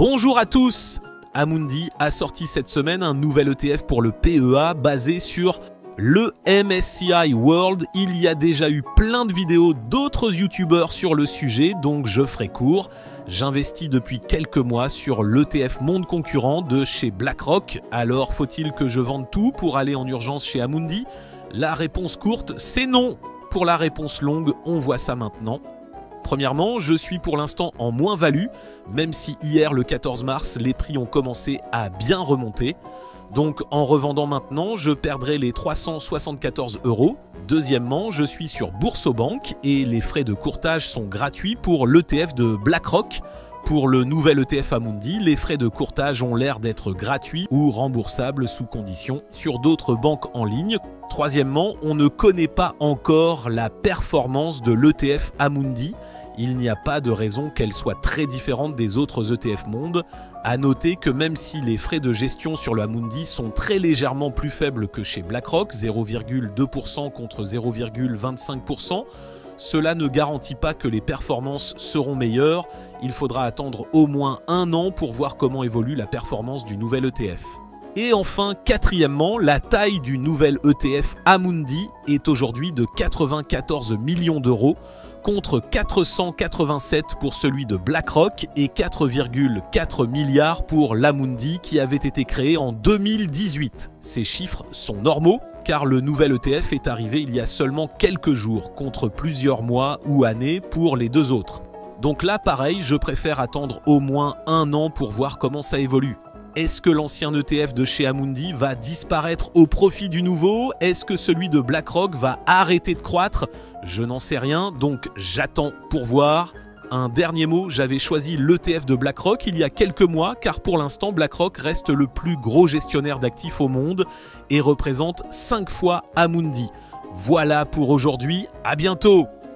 Bonjour à tous! Amundi a sorti cette semaine un nouvel ETF pour le PEA basé sur le MSCI World. Il y a déjà eu plein de vidéos d'autres youtubeurs sur le sujet, donc je ferai court. J'investis depuis quelques mois sur l'ETF Monde Concurrent de chez BlackRock. Alors faut-il que je vende tout pour aller en urgence chez Amundi? La réponse courte, c'est non. Pour la réponse longue, on voit ça maintenant. Premièrement, je suis pour l'instant en moins-value, même si hier, le 14 mars, les prix ont commencé à bien remonter. Donc en revendant maintenant, je perdrai les 374 €. Deuxièmement, je suis sur Boursobank et les frais de courtage sont gratuits pour l'ETF de BlackRock. Pour le nouvel ETF Amundi, les frais de courtage ont l'air d'être gratuits ou remboursables sous condition sur d'autres banques en ligne. Troisièmement, on ne connaît pas encore la performance de l'ETF Amundi. Il n'y a pas de raison qu'elle soit très différente des autres ETF Monde. À noter que même si les frais de gestion sur le Amundi sont très légèrement plus faibles que chez BlackRock, 0,2% contre 0,25%, cela ne garantit pas que les performances seront meilleures. Il faudra attendre au moins un an pour voir comment évolue la performance du nouvel ETF. Et enfin, quatrièmement, la taille du nouvel ETF Amundi est aujourd'hui de 94 millions d'euros contre 487 pour celui de BlackRock et 4,4 milliards pour l'Amundi qui avait été créé en 2018. Ces chiffres sont normaux car le nouvel ETF est arrivé il y a seulement quelques jours contre plusieurs mois ou années pour les deux autres. Donc là, pareil, je préfère attendre au moins un an pour voir comment ça évolue. Est-ce que l'ancien ETF de chez Amundi va disparaître au profit du nouveau? Est-ce que celui de BlackRock va arrêter de croître? Je n'en sais rien, donc j'attends pour voir. Un dernier mot, j'avais choisi l'ETF de BlackRock il y a quelques mois car pour l'instant BlackRock reste le plus gros gestionnaire d'actifs au monde et représente 5 fois Amundi. Voilà pour aujourd'hui, à bientôt!